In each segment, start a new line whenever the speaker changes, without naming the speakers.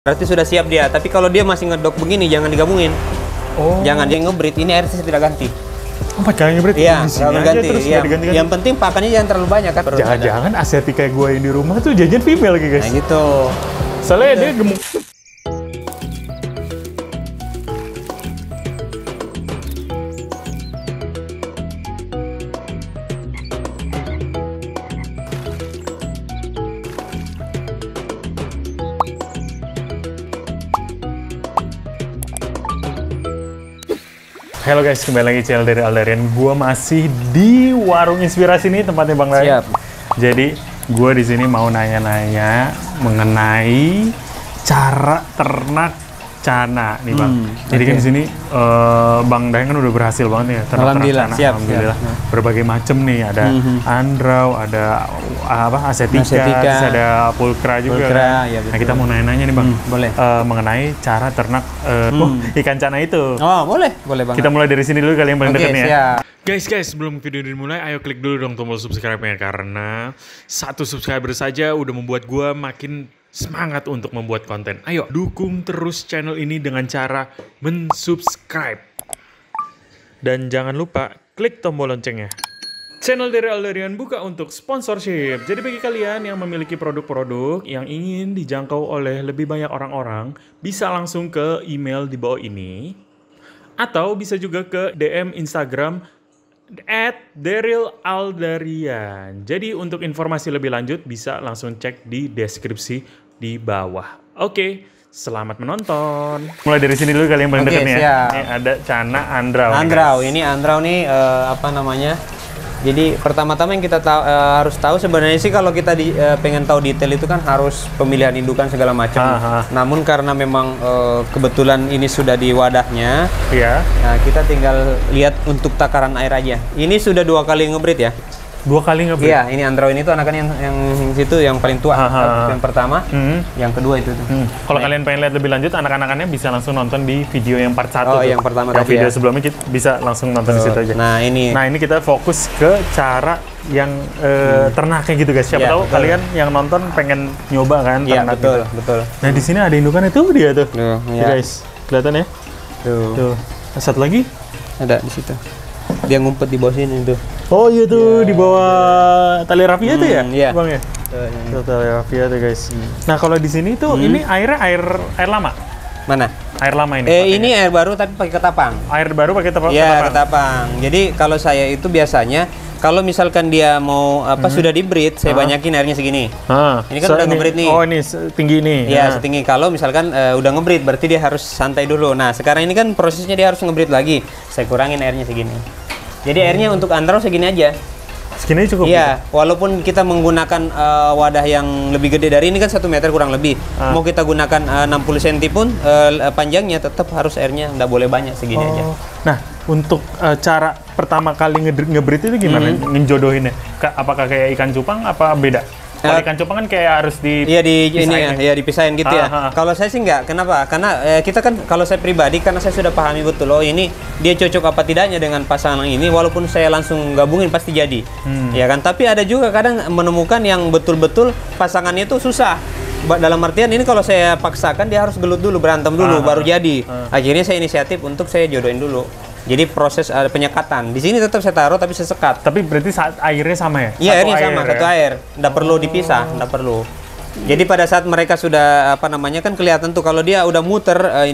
Berarti sudah siap dia. Tapi kalau dia masih ngedok begini, jangan digabungin. Oh. Jangan dia ngebreed. Ini air saya tidak ganti.
Oh, pakai ngebreed?
Iya, nggak ganti. Ya, yang penting pakannya jangan terlalu banyak kan.
Jangan-jangan Asiatic kayak gue yang di rumah tuh jajan female guys.
Nah gitu.
Soalnya dia gemuk. Halo guys, kembali lagi channel dari Aldarian. Gua masih di warung inspirasi nih tempatnya Bang Ray.
Siap.
Jadi gua di sini mau nanya-nanya mengenai cara ternak cana nih Bang. Jadi kan di sini Bang Daeng kan udah berhasil banget ya ternak cana.
Siap,
Alhamdulillah.
siap.
Berbagai macam nih, ada andrau, ada Asiatica, terus ada pulcra juga.
Ya,
nah kita mau nanya-nanya nih Bang,
boleh.
mengenai cara ternak ikan cana itu.
Oh boleh Bang.
Kita mulai dari sini dulu kali yang paling dekat nih ya.
Siap.
Guys, sebelum video ini dimulai, ayo klik dulu dong tombol subscribe-nya karena satu subscriber saja udah membuat gua makin semangat untuk membuat konten. Ayo, dukung terus channel ini dengan cara mensubscribe. Dan jangan lupa klik tombol loncengnya. Channel dari Aldarian buka untuk sponsorship. Jadi bagi kalian yang memiliki produk-produk yang ingin dijangkau oleh lebih banyak orang-orang, bisa langsung ke email di bawah ini. Atau bisa juga ke DM Instagram @DarylAldarian. Jadi untuk informasi lebih lanjut bisa langsung cek di deskripsi di bawah. Oke, selamat menonton. Mulai dari sini dulu kali yang paling dekat nih ya. Ini ada cana andrau.
Andrau, ini andrau nih apa namanya? Jadi pertama-tama yang kita harus tahu sebenarnya sih kalau kita pengen tahu detail itu kan harus pemilihan indukan segala macam. Namun karena memang kebetulan ini sudah di wadahnya, nah kita tinggal lihat untuk takaran air aja. Ini sudah 2 kali ngebreed ya.
2 kali ngebreed?
Iya, ini andrau ini tuh anakan yang situ yang paling tua. Yang pertama, yang kedua itu tuh.
Kalau kalian pengen lihat lebih lanjut, anak-anakannya bisa langsung nonton di video yang part 1.
Oh, yang pertama
yang
tadi
video
ya.
sebelumnya kita bisa langsung nonton di situ aja.
Nah, ini
kita fokus ke cara yang ternaknya gitu guys. Siapa tahu kalian yang nonton pengen nyoba kan ternak gitu.
Betul.
Nah, di sini ada indukan itu dia tuh.
Ya.
Guys, kelihatan ya? Tuh. Satu lagi
ada di situ. Dia ngumpet di bawah sini tuh.
Oh iya tuh, di bawah tali rafia tuh ya?
Iya.
Bang ya? Tuh, tali rafia tuh guys. Nah kalau di sini tuh ini air lama?
Mana?
Air lama ini?
Ini air baru tapi pakai ketapang.
Air baru pakai ketapang?
Iya, ketapang. Jadi kalau saya itu biasanya, kalau misalkan dia mau sudah di breed, saya banyakin airnya segini. Ini kan udah ngebreed nih.
Oh ini tinggi nih.
Iya, setinggi. Kalau misalkan udah ngebreed, berarti dia harus santai dulu. Nah sekarang ini kan prosesnya dia harus ngebreed lagi. Saya kurangin airnya segini. Jadi airnya untuk andrau segini aja.
Segini cukup?
Iya, walaupun kita menggunakan wadah yang lebih gede dari ini kan 1 meter kurang lebih. Mau kita gunakan 60 cm pun panjangnya tetap harus airnya nggak boleh banyak segini aja.
Nah, untuk cara pertama kali ngebreed itu gimana? Ngejodohinnya? Apakah kayak ikan cupang apa beda? Kalau ikan cupang kan kayak harus dipisahin gitu ya. Kalau saya sih enggak. Kenapa? Karena kita kan, kalau saya pribadi, karena saya sudah pahami betul, oh ini dia cocok apa tidaknya dengan pasangan ini, walaupun saya langsung gabungin pasti jadi. Ya kan? Tapi ada juga kadang menemukan yang betul-betul pasangannya itu susah. Dalam artian ini kalau saya paksakan dia harus gelut dulu, berantem dulu baru jadi. Akhirnya saya inisiatif untuk saya jodohin dulu. Jadi proses penyekatan. Di sini tetap saya taruh tapi saya sekat. Tapi berarti saat airnya sama ya?
Iya, airnya sama, satu air. Nggak perlu dipisah, nggak perlu. Jadi pada saat mereka sudah kan kelihatan tuh kalau dia udah muter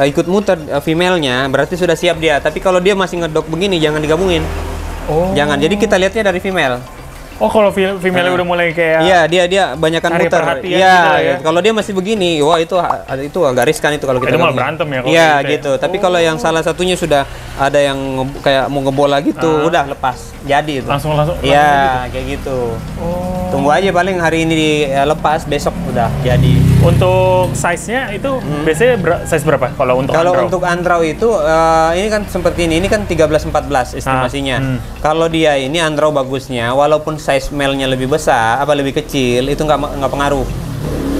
ikut muter female-nya, berarti sudah siap dia. Tapi kalau dia masih ngedok begini jangan digabungin. Jangan. Jadi kita lihatnya dari female.
Oh, kalau female udah mulai kayak
dia banyakan muter. Iya, kalau dia masih begini, wah itu agak riskan itu kalau kita
malah berantem ya.
Iya gitu. Tapi kalau yang salah satunya sudah ada yang kayak mau ngebola gitu, udah lepas. Jadi itu.
Langsung.
Iya, kayak gitu. Tunggu aja paling hari ini lepas, besok udah jadi.
Untuk size-nya itu biasanya size berapa kalau untuk andrau?
Kalau untuk andrau itu ini kan seperti ini kan 13-14 estimasinya. Kalau dia ini andrau bagusnya, walaupun size male-nya lebih besar, lebih kecil, itu nggak pengaruh.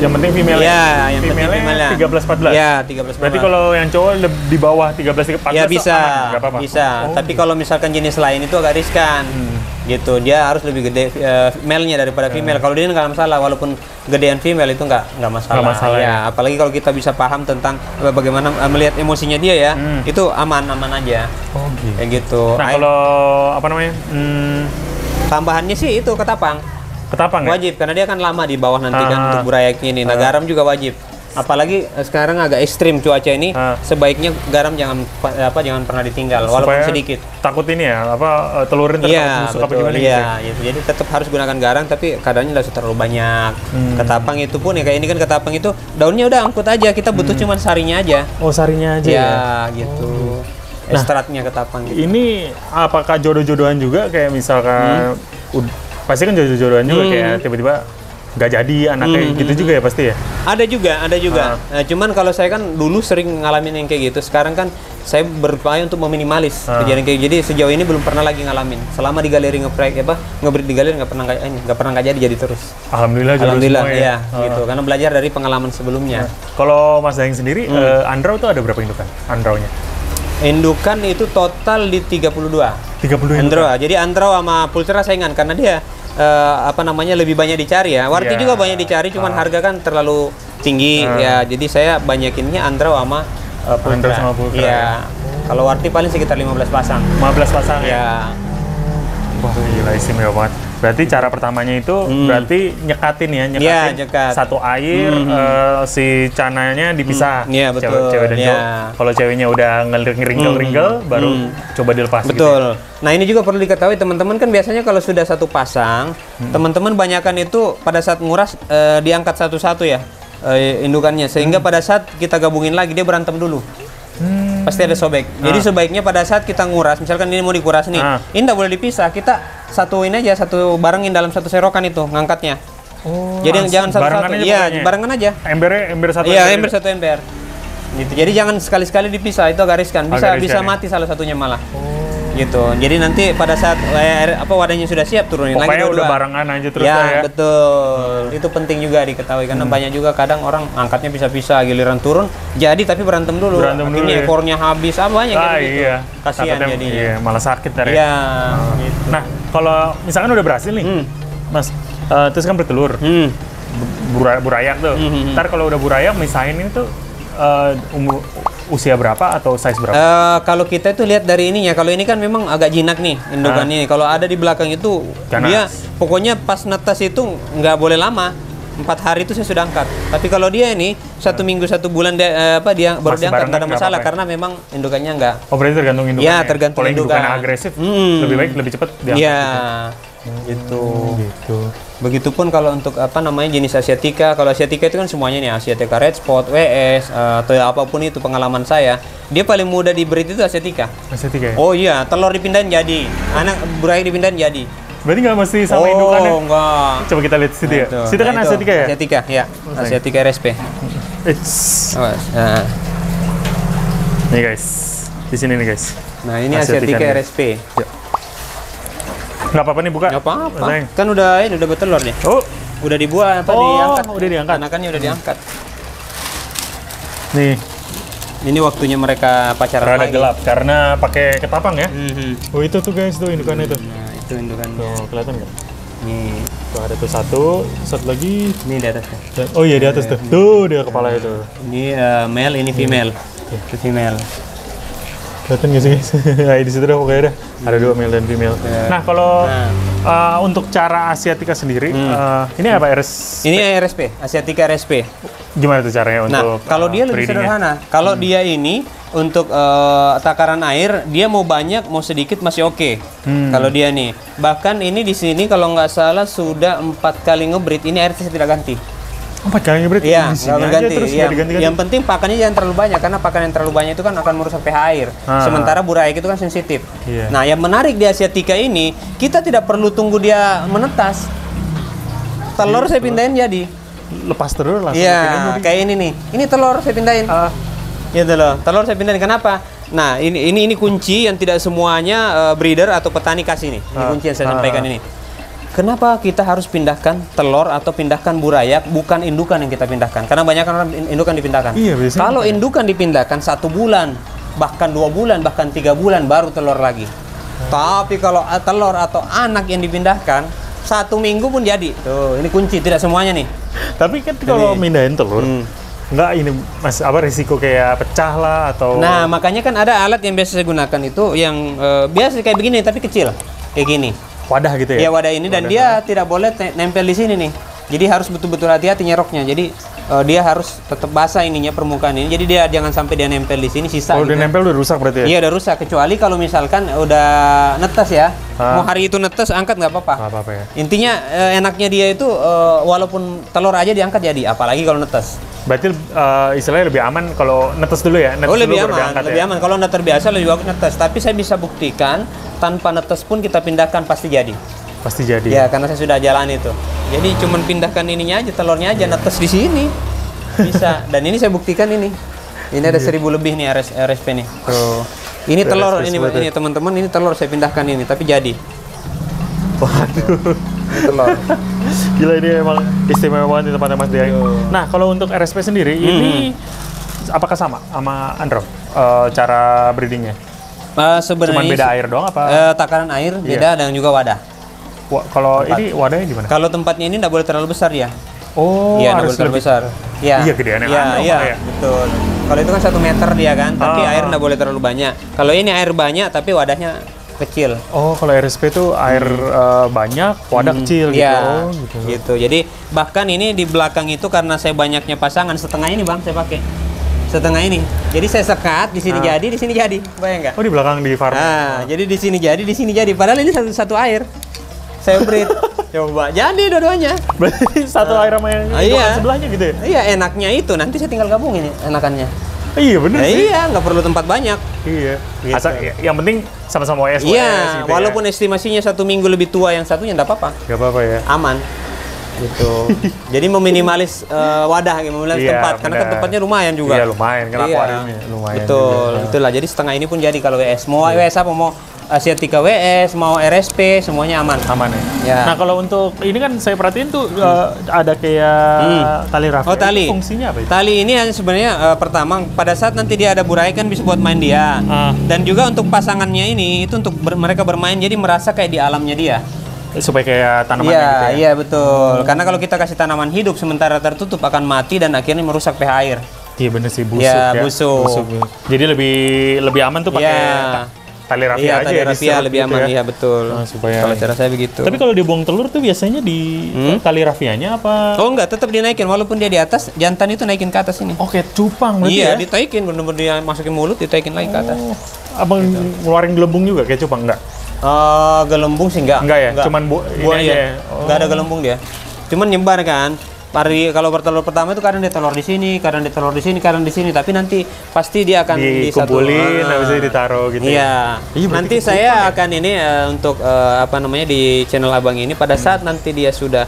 Yang penting female-nya?
Iya, yang penting female-nya
13-14?
Iya, 13-14.
Berarti kalau yang cowok di bawah 13-14
ya bisa,
nggak apa-apa?
bisa. Tapi kalau misalkan jenis lain itu agak riskan. gitu. Dia harus lebih gede male-nya daripada female. Kalau dia nggak masalah, walaupun gedean female itu nggak masalah.
Nggak masalah
ya. Apalagi kalau kita bisa paham tentang bagaimana melihat emosinya dia ya, itu aman aja.
Oh gitu.
Kayak gitu.
Nah kalau apa namanya?
Tambahannya sih itu ketapang.
Ketapang
wajib, karena dia kan lama di bawah nanti kan untuk burayak ini. Nah garam juga wajib. Apalagi sekarang agak ekstrim cuaca ini, sebaiknya garam jangan pernah ditinggal walaupun sedikit.
Takut ini ya, telurin
busuk apa gimana gitu. Jadi tetap harus gunakan garam, tapi kadarnya nggak usah terlalu banyak. Ketapang itu pun ya kayak ini kan ketapang itu daunnya udah angkut aja, kita butuh cuman sarinya aja.
Oh sarinya aja
ya? Gitu. Ekstraknya ketapang gitu.
Ini apakah jodoh-jodohan juga kayak misalkan pasti kan jodoh-jodohan juga kayak tiba-tiba nggak jadi anaknya gitu juga ya pasti ya?
Ada juga. Nah, cuman kalau saya kan dulu sering ngalamin yang kayak gitu. Sekarang kan saya berupaya untuk meminimalis kejadian kayak gitu. Jadi sejauh ini belum pernah lagi ngalamin. Selama di galeri ngebreed di galeri nggak pernah nggak jadi terus.
Alhamdulillah
ya. Gitu. Karena belajar dari pengalaman sebelumnya.
Kalau Mas Daeng sendiri, Andrau tuh ada berapa indukan? Andraunya?
Indukan itu total di 32 Andrau. Jadi Andrau sama Pulsera saingan karena dia lebih banyak dicari ya. Warti juga banyak dicari, cuman harga kan terlalu tinggi ya. Jadi saya banyakinnya Andrau sama Pulsera. Iya. Kalau Warti paling sekitar 15 pasang.
15 pasang
ya.
Wah, gila istimewa banget. Berarti cara pertamanya itu berarti nyekatin
nyekat.
Satu air, si cananya dipisah.
Iya, betul.
Cewek dan cowok. Kalau ceweknya udah ngeringkel, baru coba dilepas.
Betul. Gitu. Nah, ini juga perlu diketahui teman-teman, kan biasanya kalau sudah satu pasang, teman-teman banyakan itu pada saat nguras diangkat satu-satu ya indukannya, sehingga pada saat kita gabungin lagi dia berantem dulu. Pasti ada sobek. Jadi sebaiknya pada saat kita nguras, misalkan ini mau dikuras nih, ini nggak boleh dipisah. Kita satuin aja, satu barengin dalam satu serokan itu ngangkatnya.
Oh,
jadi jangan satu-satu. Iya, barengan aja.
Ember satu.
Iya, ember satu ember. Gitu. Jadi jangan sekali-sekali dipisah, itu agak riskan. Bisa mati salah satunya malah. Gitu. Jadi nanti pada saat wadahnya sudah siap, turunin lagi
dua-dua. Udah barengan aja terus ya.
Betul. Itu penting juga diketahui karena banyak juga kadang orang angkatnya bisa-bisa giliran turun jadi tapi berantem dulu. Akhirnya ekornya habis banyak gitu.
Iya.
Kasihan jadinya.
Iya, malah sakit dari.
Iya. Gitu.
Nah, kalau misalkan udah berhasil nih, Mas, terus kan bertelur. Burayak tuh. Ntar kalau udah burayak misahin ini tuh usia berapa atau size berapa?
Kalau kita itu lihat dari ininya. Kalau ini kan memang agak jinak nih indukan ini. Kalau ada di belakang itu dia pokoknya pas netas itu nggak boleh lama. 4 hari itu saya sudah angkat. Tapi kalau dia ini 1 minggu 1 bulan dia baru diangkat, nggak ada masalah karena memang indukannya nggak.
Oh berarti tergantung indukannya.
Iya tergantung indukan.
Kalau agresif lebih baik lebih cepat diangkat.
Iya. Gitu. Begitupun kalau untuk jenis Asiatica. Kalau Asiatica itu kan semuanya nih, Asiatica Red Spot, WS atau apapun itu pengalaman saya. Dia paling mudah di breed itu Asiatica.
Asiatica ya?
Oh iya, telur dipindahin jadi. Anak burayak dipindahin jadi.
Berarti nggak mesti sama indukannya?
Oh, enggak.
Coba kita lihat situ ya. Situ kan Asiatica ya?
Asiatica, ya. Asiatica RSP.
Nih guys. Di sini nih guys.
Nah, ini Asiatica RSP.
Nggak apa-apa nih buka?
Nggak apa-apa. Kan udah bertelur nih.
Oh,
udah dibuat diangkat.
Udah diangkat.
Anakannya udah diangkat.
Nih.
Ini waktunya mereka pacaran
lagi. Gelap karena pakai ketapang ya. Oh, itu tuh guys, tuh indukannya itu.
Nah, itu indukannya.
Tuh, kelihatan nggak?
Nih.
Tuh ada tuh satu lagi.
Ini di atas.
Oh iya di atas tuh. Tuh dia kepala itu.
Ini male, ini female. Itu female.
Kelihatan nggak sih guys? Di situ dah pokoknya dah. Ada 2 male dan female. Nah kalau untuk cara Asiatica sendiri, ini apa
Ini RSP, Asiatica RSP.
Gimana tuh caranya untuk?
Nah kalau dia lebih sederhana. Kalau dia ini untuk takaran air, dia mau banyak mau sedikit masih oke. Kalau dia nih, bahkan ini di sini kalau nggak salah sudah 4 kali ngebreed, ini air saya tidak ganti.
4 kali ngebreed?
Iya, nggak ganti. Yang penting pakannya jangan terlalu banyak, karena pakan yang terlalu banyak itu kan akan merusak pH air. Sementara burayak itu kan sensitif. Nah, yang menarik di Asiatica ini, kita tidak perlu tunggu dia menetas. Telur saya pindahin jadi.
Lepas telur langsung.
Iya, kayak ini nih. Ini telur saya pindahin. Gitu loh. Telur saya pindahin. Kenapa? Nah, ini kunci yang tidak semuanya breeder atau petani kasih nih. Ini kunci yang saya sampaikan ini. Kenapa kita harus pindahkan telur atau pindahkan burayak, bukan indukan yang kita pindahkan? Karena banyak orang indukan dipindahkan.
Iya,
kalau indukan dipindahkan 1 bulan, bahkan 2 bulan, bahkan 3 bulan baru telur lagi. Tapi kalau telur atau anak yang dipindahkan 1 minggu pun jadi. Tuh, ini kunci, tidak semuanya nih.
Tapi kan kalau mindahin telur, nggak ini mas apa risiko kayak pecah lah atau?
Nah, makanya kan ada alat yang biasa saya gunakan itu yang biasa kayak begini tapi kecil, kayak gini.
Wadah gitu ya?
Iya, wadah ini dan dia tidak boleh nempel di sini nih. Jadi harus betul-betul hati-hati nyeroknya. Jadi dia harus tetap basah ininya permukaan ini. Jadi dia jangan sampai dia nempel di sini sisa.
Kalau udah nempel udah rusak berarti ya?
Iya, udah rusak. Kecuali kalau misalkan udah netes ya. Mau hari itu netes angkat nggak apa-apa.
Nggak apa-apa ya.
Intinya enaknya dia itu walaupun telur aja diangkat jadi, apalagi kalau netes.
Berarti istilahnya lebih aman kalau netes dulu ya? Netes
lebih
dulu
aman, lebih aman. Kalau nggak terbiasa lebih bagus netes. Tapi saya bisa buktikan tanpa netes pun kita pindahkan pasti jadi.
Pasti jadi.
Ya, karena saya sudah jalan itu. Jadi cuman pindahkan ininya aja, telurnya aja netes di sini. Bisa. Dan ini saya buktikan ini. Ini ada 1000 lebih nih RSP nih. Tuh. Ini telur ini teman-teman, ini telur saya pindahkan ini tapi jadi.
Waduh.
Ini telur.
Gila, ini emang istimewa banget di tempatnya Mas Dia. Nah, kalau untuk RSP sendiri ini apakah sama Andro cara breedingnya?
Sebenarnya
cuman beda air doang apa?
Takaran air beda dan juga wadah.
Kalau ini wadahnya gimana?
Kalau tempatnya ini nggak boleh terlalu besar ya.
Oh,
iya, nggak boleh terlalu besar. Ya.
Iya, gedeannya
ya, betul. Kalau itu kan 1 meter dia kan, tapi air nggak boleh terlalu banyak. Kalau ini air banyak tapi wadahnya kecil.
Oh, kalau RSP itu air banyak, wadah kecil gitu.
Ya,
oh,
gitu. Jadi bahkan ini di belakang itu karena saya banyaknya pasangan, setengah ini Bang saya pakai. Setengah ini. Jadi saya sekat di sini jadi, di sini jadi. Bayang nggak?
Oh, di belakang di farm.
Nah, jadi di sini jadi, di sini jadi. Padahal ini satu air. Saya breed. Coba jadi dua-duanya.
Berarti satu air sama yang sebelahnya gitu ya?
Iya, enaknya itu. Nanti saya tinggal gabungin enakannya.
Iya bener sih.
Iya, nggak perlu tempat banyak.
Iya.
Gitu.
Asal yang penting sama-sama OS.
Iya,
gitu
walaupun
ya.
estimasinya 1 minggu lebih tua yang satunya nggak apa-apa.
Nggak apa-apa ya.
Aman. Gitu. Jadi meminimalis wadah, meminimalis tempat. Karena kan tempatnya lumayan juga.
Iya, lumayan. Kan akuariumnya lumayan.
Betul. Juga. Itulah. Jadi setengah ini pun jadi kalau WS. Mau WS apa mau Asiatica WS, mau RSP, semuanya aman.
Aman ya?
Ya.
Nah, kalau untuk ini kan saya perhatiin tuh ada kayak tali rafia.
Oh, tali.
Itu fungsinya apa itu?
Tali ini sebenarnya pertama pada saat nanti dia ada burai kan bisa buat main dia. Dan juga untuk pasangannya ini itu untuk mereka bermain jadi merasa kayak di alamnya dia.
Supaya kayak tanaman gitu ya?
Iya, betul. Karena kalau kita kasih tanaman hidup sementara tertutup akan mati dan akhirnya merusak pH air.
Iya bener sih, busuk
ya.
Busuk. Jadi lebih aman tuh pakai tali rafia aja ya,
rafia lebih
gitu
aman
ya.
Iya betul.
Supaya
kalau cara saya begitu.
Tapi kalau dia buang telur tuh biasanya di tali rafianya apa?
Oh enggak, tetap dinaikin walaupun dia di atas, jantan itu naikin ke atas ini.
Oke, cupang berarti
iya,
ya?
ditaikin bener-bener dia masukin mulut, ditaikin lagi ke atas.
Abang ngeluarin gelembung juga kayak cupang enggak?
Gelembung sih enggak.
Enggak ya, cuman ini aja ya.
Enggak ada gelembung dia. Cuman nyebar kan. Kalau bertelur pertama itu kadang dia telur di sini, kadang dia telur di sini, kadang di sini, tapi nanti pasti dia akan
dikumpulin, habis itu ditaruh gitu.
Iya. Nanti saya akan ini untuk di channel Abang ini pada saat nanti dia sudah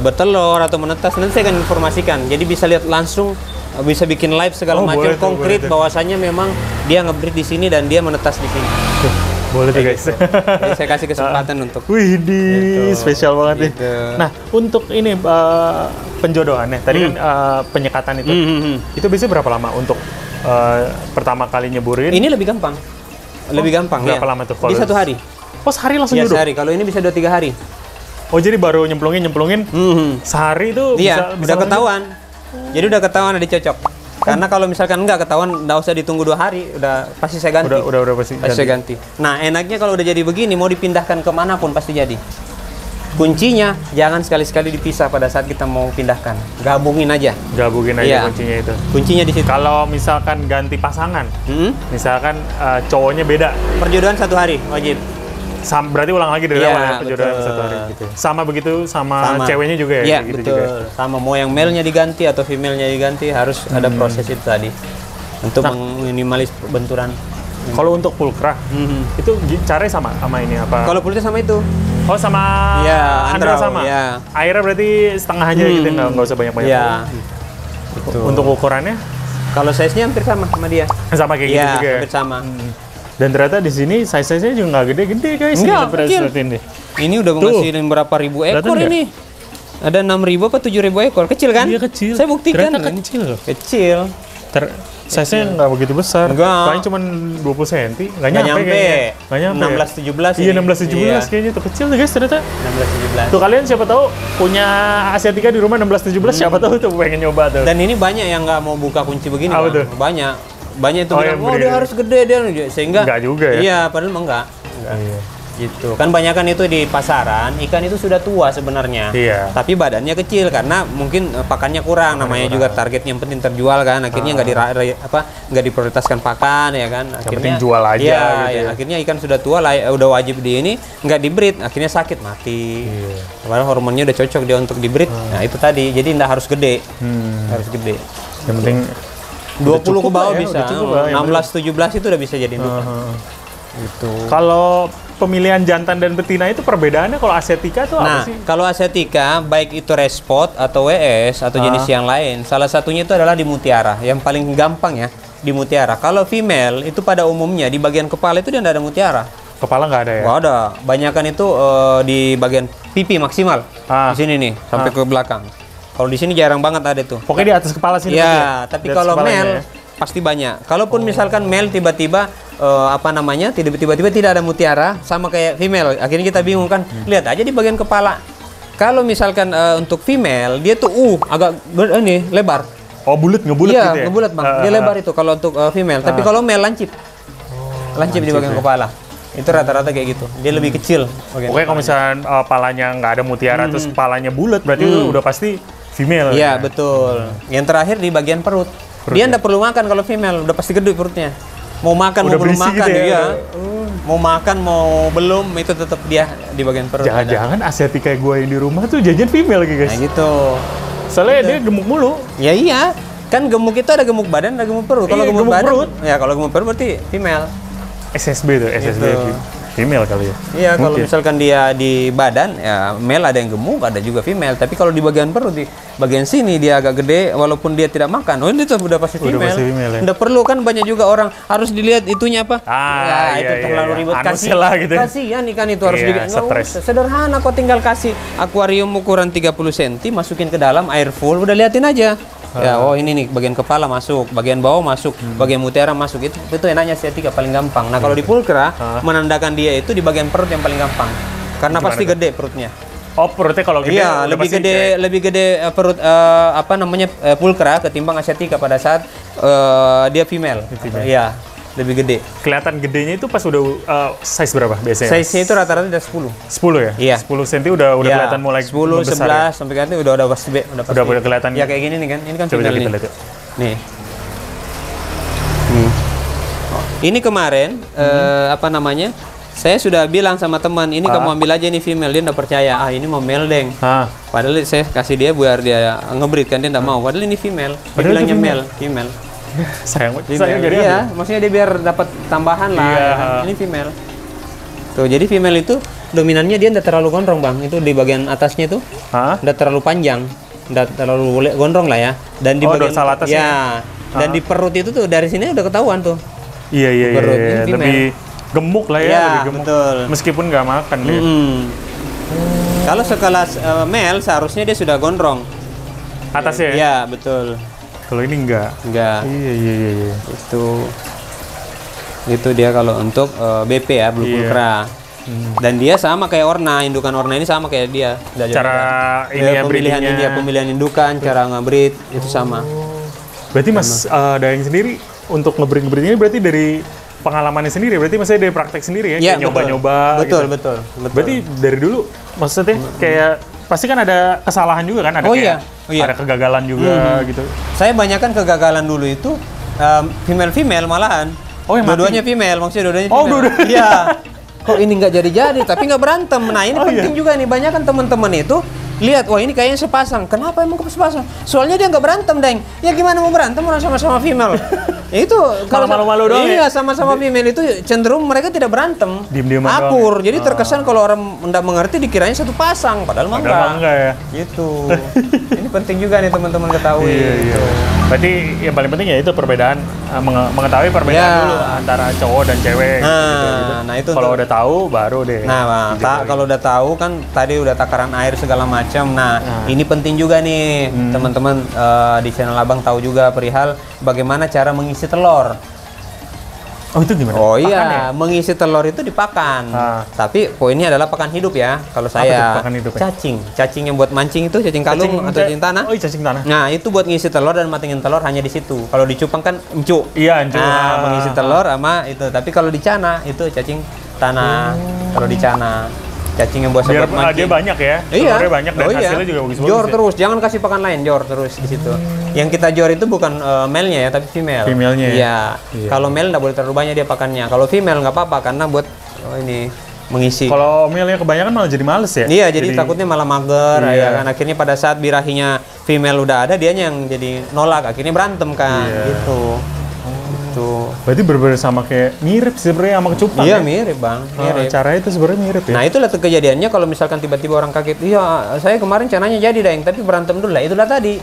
bertelur atau menetas, nanti saya akan informasikan. Jadi bisa lihat langsung, bisa bikin live segala macam konkret bahwasanya memang dia ngebreed di sini dan dia menetas di sini.
Boleh tuh guys.
Jadi saya kasih kesempatan untuk.
Wih, spesial banget nih. Nah, untuk ini penjodohannya, tadi kan penyekatan itu. Itu biasanya berapa lama untuk pertama kali nyeburin?
Ini lebih gampang. Lebih gampang.
Berapa lama tuh?
Di 1 hari.
Oh, sehari langsung jodoh?
Sehari. Kalau ini bisa 2-3 hari.
Oh, jadi baru nyemplungin. Sehari itu bisa
udah ketahuan. Jadi udah ketahuan ada cocok. Karena kalau misalkan nggak ketahuan, nggak usah ditunggu 2 hari, udah pasti saya ganti.
Udah pasti
saya ganti. Nah, enaknya kalau udah jadi begini, mau dipindahkan kemanapun pasti jadi. Kuncinya jangan sekali-sekali dipisah pada saat kita mau pindahkan. Gabungin aja kuncinya itu. Kuncinya di situ.
Kalau misalkan ganti pasangan, misalkan cowoknya beda.
Perjodohan 1 hari wajib.
Berarti ulang lagi dari awal ya, penjodohan 1 hari gitu. Sama begitu sama ceweknya juga ya?
Iya,
gitu
betul. Juga. Sama, mau yang male-nya diganti atau female-nya diganti, harus ada proses itu tadi. Untuk meminimalis benturan.
Kalau untuk pulkra, itu caranya sama ini apa?
Kalau pulkra sama itu.
Oh, sama Andra sama?
Ya.
Airnya berarti setengah aja gitu, nggak usah banyak-banyak.
Iya.
Untuk ukurannya?
Kalau size-nya hampir sama dia.
Sama kayak gitu juga ya?
Hampir sama.
Dan ternyata di sini size-nya juga nggak gede-gede guys.
Enggak, kecil. Ini udah menghasilin berapa ribu ekor ini. Ada 6.000 apa 7.000 ekor. Kecil kan?
Iya, kecil.
Saya buktikan.
Ternyata kecil.
Kecil.
Size-nya nggak begitu besar.
Enggak.
Paling cuma 20 cm. Nggak
Nggak
nyampe. Nggak nyampe.
16-17
Iya, 16-17 kayaknya tuh kecil tuh guys ternyata.
16-17.
Tuh kalian siapa tahu punya Asiatica di rumah 16-17, siapa tahu tuh pengen nyoba tuh.
Dan ini banyak yang nggak mau buka kunci begini,
Apa
Bang.
tuh?
Banyak itu bilang,
yang
dia harus gede dia, sehingga
nggak juga ya.
Iya, padahal emang enggak.
Iya.
Gitu. Kan banyak kan itu di pasaran, ikan itu sudah tua sebenarnya.
Iya.
Tapi badannya kecil karena mungkin pakannya kurang, namanya juga target yang penting terjual kan. Akhirnya nggak diprioritaskan pakan ya kan. Akhirnya
penting jual aja
iya,
gitu ya.
akhirnya ikan sudah tua udah wajib di ini, nggak di-breed, akhirnya sakit mati.
Iya.
Padahal hormonnya udah cocok dia untuk di-breed. Nah, itu tadi. Jadi nggak harus gede. Harus gede.
Yang penting
20 ke bawah
ya,
bisa. 16-17 itu udah bisa jadi indukan. Gitu.
Kalau pemilihan jantan dan betina itu perbedaannya kalau Asiatica tuh apa sih?
Kalau Asiatica, baik itu respot atau WS atau jenis yang lain, salah satunya itu adalah di mutiara. Yang paling gampang ya, di mutiara. Kalau female, itu pada umumnya di bagian kepala itu dia nggak ada mutiara.
Kepala nggak ada ya?
Nggak ada. Banyakan itu di bagian pipi maksimal. Di sini nih, sampai ke belakang. Kalau di sini jarang banget ada tuh.
Pokoknya di atas kepala sini.
Ya, tapi kalau male pasti banyak. Kalaupun misalkan male tiba-tiba tiba-tiba tidak ada mutiara sama kayak female. Akhirnya kita bingung kan. Lihat aja di bagian kepala. Kalau misalkan untuk female dia tuh agak lebar.
Oh, ngebulet
iya,
gitu ya?
Ngebulet, Bang. Dia lebar itu kalau untuk female. Tapi kalau male lancip. Lancip di bagian kepala. Itu rata-rata kayak gitu. Dia lebih kecil.
Pokoknya kalau misalkan palanya nggak ada mutiara terus kepalanya bulat, berarti itu udah pasti female.
Iya, betul. Yang terakhir di bagian perut. Dia nggak perlu makan kalau female, udah pasti gede perutnya. Mau makan
udah
mau belum makan
gitu ya?
Mau makan mau belum itu tetap dia di bagian perut.
Jangan-jangan Asiatica gue yang di rumah tuh jajan female gitu guys.
Nah gitu.
Soalnya dia gemuk mulu.
Ya iya. Kan gemuk itu ada gemuk badan, ada gemuk perut. Kalau gemuk badan, kalau gemuk perut berarti female.
SSB tuh, SSB gitu. Female kali ya.
Iya, kalau misalkan dia di badan, ya male ada yang gemuk, ada juga female. Tapi kalau di bagian perut, di bagian sini dia agak gede, walaupun dia tidak makan. Oh, ini tuh udah pasti female.
Udah pasti female ya.
Nggak perlu kan banyak juga orang harus dilihat itunya apa. Itu terlalu ribet.
Gitu.
Kasihan ikan itu harus sederhana kok, tinggal kasih akuarium ukuran 30 cm, masukin ke dalam air full, udah liatin aja. Ya, oh ini nih bagian kepala masuk, bagian bawah masuk, bagian mutiara masuk. Itu enaknya Asiatica paling gampang. Nah, kalau di pulkra menandakan dia itu di bagian perut yang paling gampang. Karena pasti gede perutnya.
Oh, perutnya kalau gede.
Iya, lebih gede perut pulkra ketimbang Asiatica pada saat dia female. Iya, lebih gede.
Kelihatan gedenya itu pas udah size berapa biasanya?
Size-nya itu rata-rata udah 10.
10 ya?
Iya.
10 cm udah kelihatan mulai
10,
besar
11 sampai kan udah pasti
udah kelihatan.
Ya kayak gini nih kan. Ini kan
coba
female
kita
nih.
lihat.
Nih. Ini kemarin saya sudah bilang sama teman, ini kamu ambil aja nih female, dia nggak percaya. Ini mau male deng. Padahal saya kasih dia biar dia ngebreed kan, dia nggak mau. Padahal ini female. Dia bilangnya female.
Sayang
jadi ya, maksudnya dia biar dapat tambahan lah. Ya kan? Ini female. Tuh, jadi female itu dominannya dia nggak terlalu gondrong, Bang. Itu di bagian atasnya tuh nggak terlalu panjang, nggak terlalu gondrong lah ya. Dan di bagian
dorsal atas
ya. Dan di perut itu tuh dari sini udah ketahuan tuh.
Iya. Lebih gemuk lah ya, lebih gemuk.
Betul.
Meskipun nggak makan dia.
Kalau sekelas male seharusnya dia sudah gondrong.
Atasnya ya?
Iya, betul.
Kalau ini enggak. Iya.
Itu dia kalau untuk BP ya, blue pulkra. Dan dia sama kayak Orna, indukan Orna ini sama kayak dia.
Cara
pemilihan indukan, cara nge-breed itu sama.
Berarti Mas Daeng sendiri untuk nge-breed ini berarti dari pengalamannya sendiri, berarti maksudnya dari praktek sendiri ya? Nyoba-nyoba.
Betul.
Berarti dari dulu maksudnya kayak pasti kan ada kesalahan juga kan, ada ada kegagalan juga gitu.
Saya banyakkan kegagalan dulu itu female malahan. Oh, yang dua-duanya female, maksudnya dua-duanya female.
Dua-duanya.
Iya. Kok ini nggak jadi, tapi nggak berantem. Nah, ini penting juga nih, banyak kan teman-teman itu lihat, wah ini kayaknya sepasang. Kenapa emang sepasang? Soalnya dia nggak berantem, Deng. Ya gimana mau berantem orang sama-sama female? Ya itu
kalau malu-malu doang.
Iya, sama-sama female itu cenderung mereka tidak berantem.
Diem-dieman
akur. Jadi terkesan kalau orang nggak mengerti dikiranya satu pasang, padahal enggak.
Ya.
Gitu. Ini penting juga nih teman-teman ketahui.
Iya. Berarti yang paling penting ya itu perbedaan, mengetahui perbedaan dulu antara cowok dan cewek. Gitu.
Nah itu
kalau udah tahu baru deh.
Nah, kalau udah tahu kan tadi udah takaran air segala macam. Nah, ini penting juga nih teman-teman di channel Abang tahu juga perihal bagaimana cara mengisi telur.
Oh itu gimana?
Oh iya, mengisi telur itu dipakan. Tapi poinnya adalah pakan hidup ya. Kalau saya
pakan hidup,
cacing yang buat mancing itu cacing kalung atau cacing tanah.
Oh cacing tanah.
Nah itu buat ngisi telur dan matengin telur hanya di situ. Kalau dicupang kan encu.
Iya encu.
Nah mengisi telur sama itu. Tapi kalau dicana itu cacing tanah. Kalau dicana. Cacing yang buat sobat mancing.
Dia banyak ya.
Iya.
Telurnya banyak dan hasilnya juga bagus-bagus.
Jor terus, jangan kasih pakan lain, jor terus di situ. Yang kita jor itu bukan male-nya ya, tapi female.
Female-nya ya.
Iya. Kalau male nggak boleh terlalu banyak dia pakannya. Kalau female nggak apa-apa karena buat ini mengisi.
Kalau male-nya kebanyakan malah jadi males ya.
Iya, jadi takutnya malah mager ya kan. Akhirnya pada saat birahinya female udah ada, dianya yang jadi nolak, akhirnya berantem kan gitu.
Berarti berbeda sama kayak mirip sebenarnya sama kecupang.
Iya, mirip Bang. Mirip.
Caranya itu sebenarnya mirip ya.
Nah, itulah kejadiannya kalau misalkan tiba-tiba orang kaget, "Iya, saya kemarin cananya jadi, Daeng, tapi berantem dulu lah." Itulah tadi.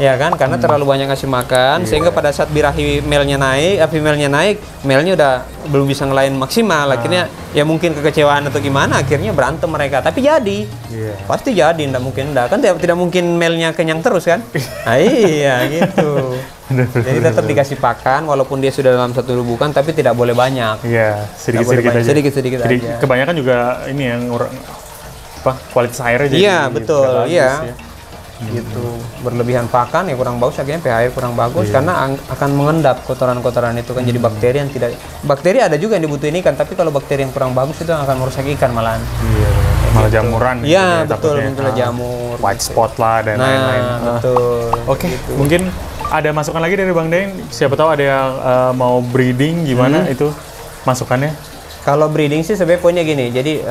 Ya kan, karena terlalu banyak ngasih makan sehingga pada saat birahi male-nya naik, female-nya naik, male-nya udah belum bisa ngelain maksimal. Akhirnya ya mungkin kekecewaan atau gimana, akhirnya berantem mereka. Tapi jadi. Pasti jadi, enggak mungkin enggak. Kan tidak mungkin male-nya kenyang terus kan? Nah, iya gitu. Jadi tetap dikasih pakan walaupun dia sudah dalam satu lubukan tapi tidak boleh banyak.
Iya, sedikit-sedikit aja.
Sedikit-sedikit aja.
Kebanyakan juga ini yang kualitas airnya jadi.
Iya, betul. Iya.
Ya.
Gitu. Berlebihan pakan ya kurang bagus, akhirnya pH air kurang bagus karena akan mengendap kotoran-kotoran itu kan jadi bakteri yang tidak. Bakteri ada juga yang dibutuhin ikan, tapi kalau bakteri yang kurang bagus itu akan merusak ikan malahan.
Iya. Malah jamuran.
Iya, betul, munculnya jamur.
White spot lah dan lain-lain.
Betul.
Oke, mungkin ada masukan lagi dari Bang Daeng, siapa tahu ada yang mau breeding gimana itu masukannya?
Kalau breeding sih sebenarnya poinnya gini, jadi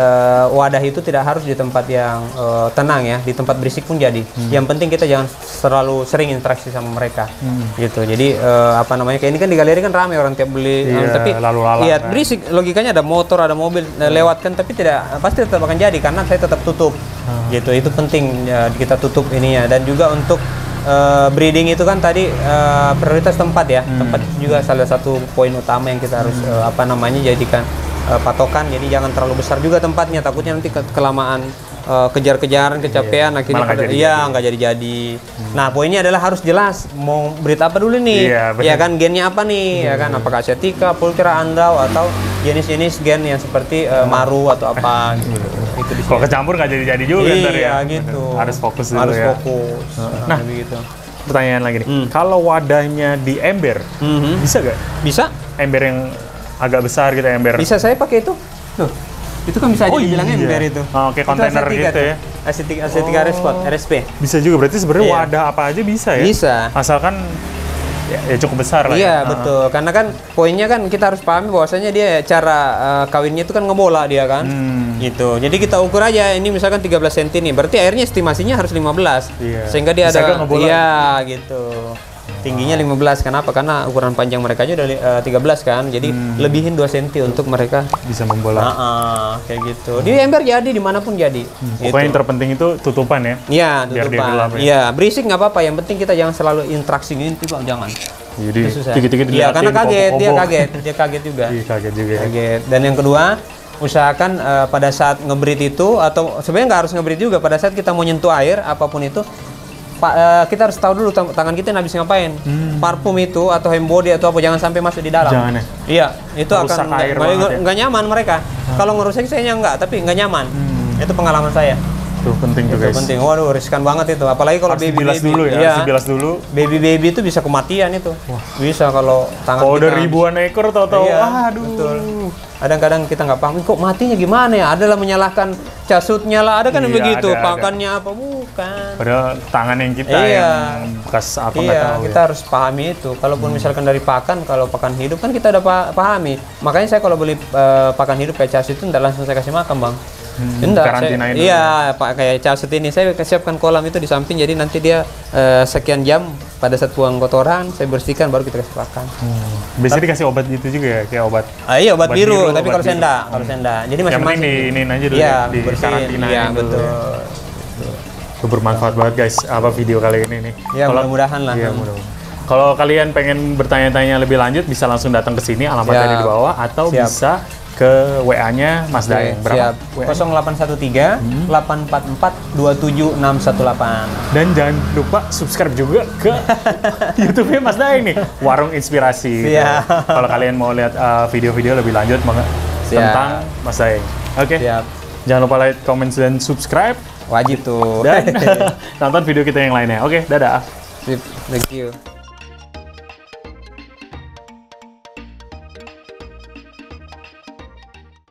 wadah itu tidak harus di tempat yang tenang ya, di tempat berisik pun jadi. Yang penting kita jangan terlalu sering interaksi sama mereka, gitu. Jadi apa namanya, kayak ini kan di galeri kan ramai orang tiap beli, tapi iya kan. Berisik, logikanya ada motor, ada mobil lewat kan, tapi pasti tetap akan jadi karena saya tetap tutup, gitu. Itu penting kita tutup ininya. Dan juga untuk breeding itu kan tadi prioritas tempat ya, tempat juga salah satu poin utama yang kita harus apa namanya jadikan patokan. Jadi jangan terlalu besar juga tempatnya, takutnya nanti kelamaan kejar-kejaran, kecapean, akhirnya nggak jadi. Nah poinnya adalah harus jelas mau breed apa dulu nih, ya kan gennya apa nih, ya kan apakah Asiatica, Pulchra, Andau atau jenis-jenis gen yang seperti Maru atau apa gitu.
Kalau kecampur nggak jadi juga ntar ya.
Gitu.
Harus fokus dulu
harus
ya.
Fokus. Nah begitu.
Pertanyaan lagi nih, kalau wadahnya di ember, bisa gak?
Bisa.
Ember yang agak besar gitu, ember.
Bisa, saya pakai itu. Tuh. Itu kan bisa aja dibilang ember itu.
Oke, kontainer gitu ya.
Asiatica RSP.
Bisa juga, berarti sebenarnya wadah apa aja bisa ya?
Bisa.
Asalkan ya cukup besar lah
ya. Iya, betul. Karena kan poinnya kan kita harus pahami bahwasanya dia cara kawinnya itu kan ngebola dia kan. Gitu. Jadi kita ukur aja, ini misalkan 13 cm nih, berarti airnya estimasinya harus 15. Sehingga dia ada gitu. Tingginya 15, kenapa? Karena ukuran panjang mereka aja udah 13 kan, jadi lebihin 2 cm untuk mereka
bisa membola.
Kayak gitu. Di ember jadi, dimanapun jadi.
Pokoknya yang terpenting itu tutupan ya?
Iya, tutupan. Iya, berisik nggak apa-apa, yang penting kita jangan selalu interaksi gitu Bang, jangan.
Jadi dikit-dikit
iya, karena dia kaget juga.
Iya, kaget juga ya.
Kaget. Dan yang kedua, usahakan pada saat ngebreed itu, atau sebenarnya nggak harus ngebreed juga, pada saat kita mau nyentuh air, apapun itu, kita harus tahu dulu tangan kita habis ngapain. Parfum itu atau hand body atau apa jangan sampai masuk di dalam.
Jangan ya.
Iya, itu
merusak
akan nggak nyaman mereka. Kalau ngerusak saya nggak, tapi nggak nyaman. Itu pengalaman saya.
Itu penting tuh guys.
Penting. Waduh, riskan banget itu. Apalagi kalau baby
dulu ya. Harus dibilas dulu.
Baby itu bisa kematian itu. Bisa kalau tangan
kita. Udah ribuan ekor tahu-tahu. Aduh.
Betul. Kadang-kadang kita nggak paham, kok matinya gimana ya? Adalah menyalahkan casutnya lah, ada kan yang begitu, pakannya apa bukan?
Padahal tangan yang kita yang bekas apa nggak tahu.
Kita harus pahami itu. Kalaupun misalkan dari pakan, kalau pakan hidup kan kita udah pahami. Makanya saya kalau beli pakan hidup kayak casut itu nggak langsung saya kasih makan Bang.
Karantinain dulu.
Iya, Pak, kayak casut ini saya siapkan kolam itu di samping, jadi nanti dia sekian jam pada saat buang kotoran saya bersihkan baru kita kasih pakan.
Biasanya dikasih obat gitu juga ya, kayak obat.
Iya, obat biru, tapi kalau saya enggak. Jadi masing-masing
ini aja dulu di karantinain.
Iya, betul.
Itu bermanfaat banget guys, apa video kali ini nih.
Ya, mudah-mudahan lah.
Iya, mudah-mudahan. Kalau kalian pengen bertanya-tanya lebih lanjut, bisa langsung datang ke sini, alamatnya di bawah, atau bisa ke WA-nya Mas Daeng.
Berapa? 0813 844 27618.
Dan jangan lupa subscribe juga ke YouTube-nya Mas Daeng nih, Warung Inspirasi. Kalau kalian mau lihat video-video lebih lanjut tentang Mas Daeng. Oke. Jangan lupa like, comment, dan subscribe.
Wajib tuh.
Dan nonton video kita yang lainnya. Oke, dadah.
Thank you.